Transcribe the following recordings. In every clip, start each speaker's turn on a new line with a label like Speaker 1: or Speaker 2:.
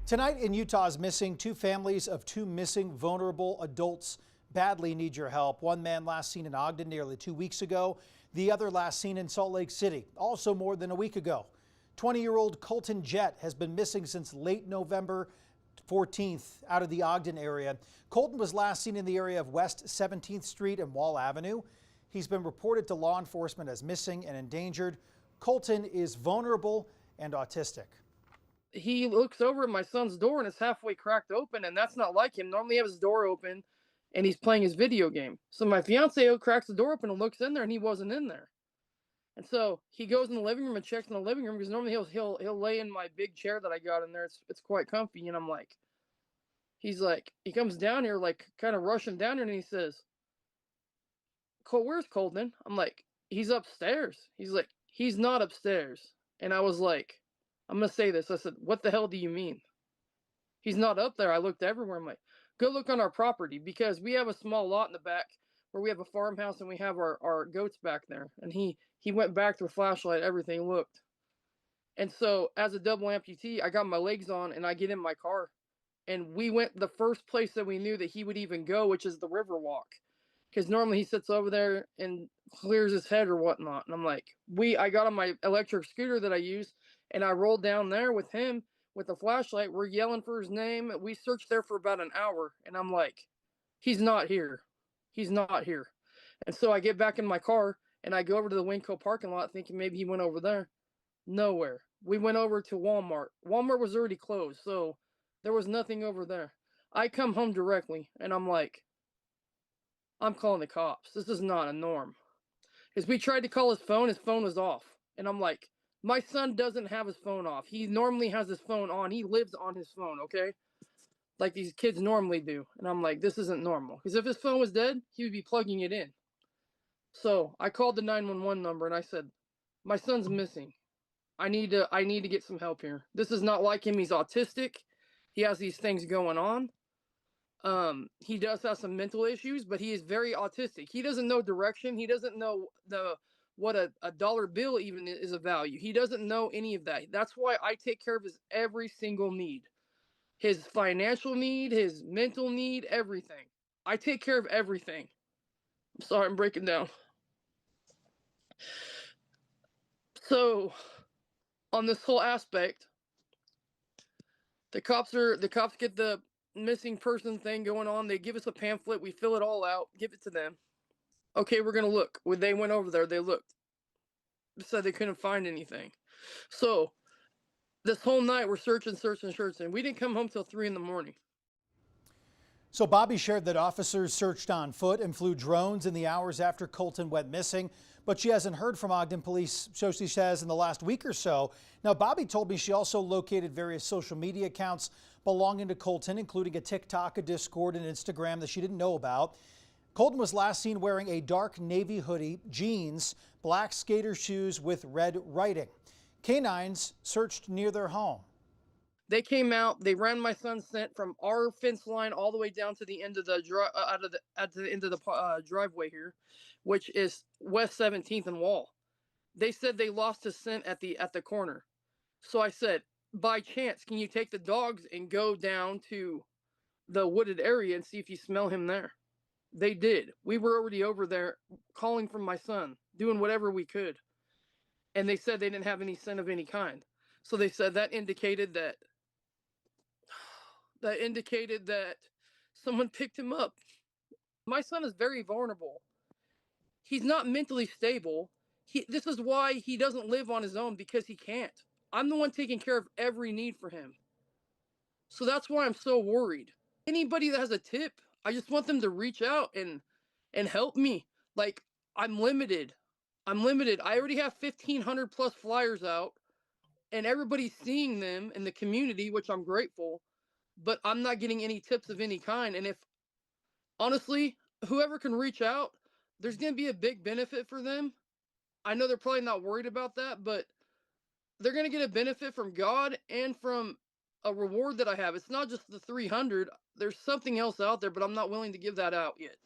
Speaker 1: Tonight in Utah's missing, two families of two missing vulnerable adults badly need your help. One man last seen in Ogden nearly 2 weeks ago. The other last seen in Salt Lake City, also more than a week ago. 20-year-old Coltin Jett has been missing since late November 14th out of the Ogden area. Coltin was last seen in the area of West 17th Street and Wall Avenue. He's been reported to law enforcement as missing and endangered. Coltin is vulnerable and autistic.
Speaker 2: He looks over at my son's door and it's halfway cracked open, and that's not like him. Normally he has his door open and he's playing his video game. So my fiance cracks the door open and looks in there, and he wasn't in there. And so he goes in the living room and checks in the living room, because normally he'll lay in my big chair that I got in there. It's quite comfy. And I'm like, he comes down here, like kind of rushing down here, and he says, where's Colton? I'm like, he's upstairs. He's like, he's not upstairs. And I was like, I'm going to say this. I said, what the hell do you mean? He's not up there. I looked everywhere. I'm like, go look on our property, because we have a small lot in the back where we have a farmhouse and we have our goats back there. And he went back with a flashlight, everything looked. And so as a double amputee, I got my legs on and I get in my car, and we went the first place that we knew that he would even go, which is the Riverwalk. Because normally he sits over there and clears his head or whatnot. And I'm like, I got on my electric scooter that I use, and I rolled down there with him with a flashlight. We're yelling for his name. We searched there for about an hour, and I'm like, he's not here. He's not here. And so I get back in my car and I go over to the Winco parking lot thinking maybe he went over there. Nowhere. We went over to Walmart. Walmart was already closed, so there was nothing over there. I come home directly and I'm like, I'm calling the cops. This is not a norm. Because we tried to call his phone was off. And I'm like, my son doesn't have his phone off. He normally has his phone on. He lives on his phone, okay? Like these kids normally do. And I'm like, this isn't normal. Because if his phone was dead, he would be plugging it in. So I called the 911 number and I said, my son's missing. I need to get some help here. This is not like him. He's autistic. He has these things going on. He does have some mental issues, but he is very autistic. He doesn't know direction. He doesn't know what a dollar bill even is of value. He doesn't know any of that. That's why I take care of his every single need. His financial need, his mental need, everything. I take care of everything. I'm sorry, I'm breaking down. So, on this whole aspect, the cops get the missing person thing going on. They give us a pamphlet. We fill it all out, give it to them. Okay, we're going to look. When they went over there, they looked. Said they couldn't find anything. So this whole night we're searching. We didn't come home till 3 a.m.
Speaker 1: So Bobbi shared that officers searched on foot and flew drones in the hours after Coltin went missing, but she hasn't heard from Ogden police, so she says, in the last week or so. Now, Bobbi told me she also located various social media accounts belonging to Coltin, including a TikTok, a Discord, and Instagram that she didn't know about. Coltin was last seen wearing a dark navy hoodie, jeans, black skater shoes with red writing. Canines searched near their home.
Speaker 2: They came out. They ran my son's scent from our fence line all the way down to the end of the driveway here, which is West 17th and Wall. They said they lost his scent at the corner. So I said, by chance, can you take the dogs and go down to the wooded area and see if you smell him there? They did. We were already over there calling for my son, doing whatever we could. And they said they didn't have any scent of any kind. So they said that indicated that someone picked him up. My son is very vulnerable. He's not mentally stable. This is why he doesn't live on his own, because he can't. I'm the one taking care of every need for him. So that's why I'm so worried. Anybody that has a tip, I just want them to reach out and help me. Like, I'm limited. I already have 1,500 plus flyers out, and everybody's seeing them in the community, which I'm grateful, but I'm not getting any tips of any kind. And if, honestly, whoever can reach out, there's going to be a big benefit for them. I know they're probably not worried about that, but they're going to get a benefit from God and from a reward that I have. It's not just the 300. There's something else out there, but I'm not willing to give that out yet.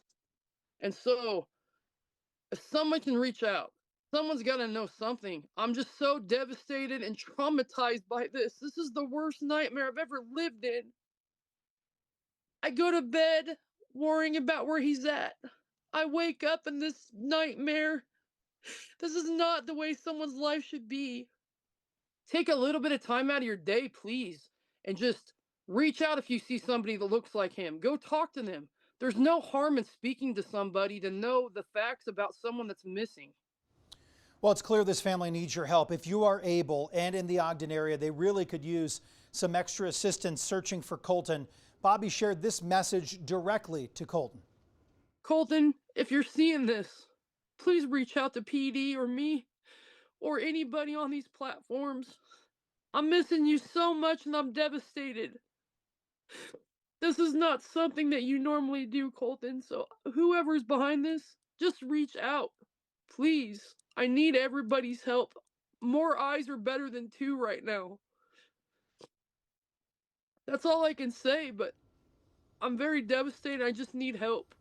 Speaker 2: And so if someone can reach out, Someone's got to know something. I'm just so devastated and traumatized by this. This is the worst nightmare I've ever lived in. I go to bed worrying about where he's at. I wake up in this nightmare. This is not the way someone's life should be. Take a little bit of time out of your day, please, and just reach out if you see somebody that looks like him. Go talk to them. There's no harm in speaking to somebody to know the facts about someone that's missing.
Speaker 1: Well, it's clear this family needs your help. If you are able and in the Ogden area, they really could use some extra assistance searching for Coltin. Bobbi shared this message directly to Coltin.
Speaker 2: Coltin, if you're seeing this, please reach out to PD or me or anybody on these platforms. I'm missing you so much and I'm devastated. This is not something that you normally do, Coltin, so whoever's behind this, just reach out. Please. I need everybody's help. More eyes are better than two right now. That's all I can say, but I'm very devastated. I just need help.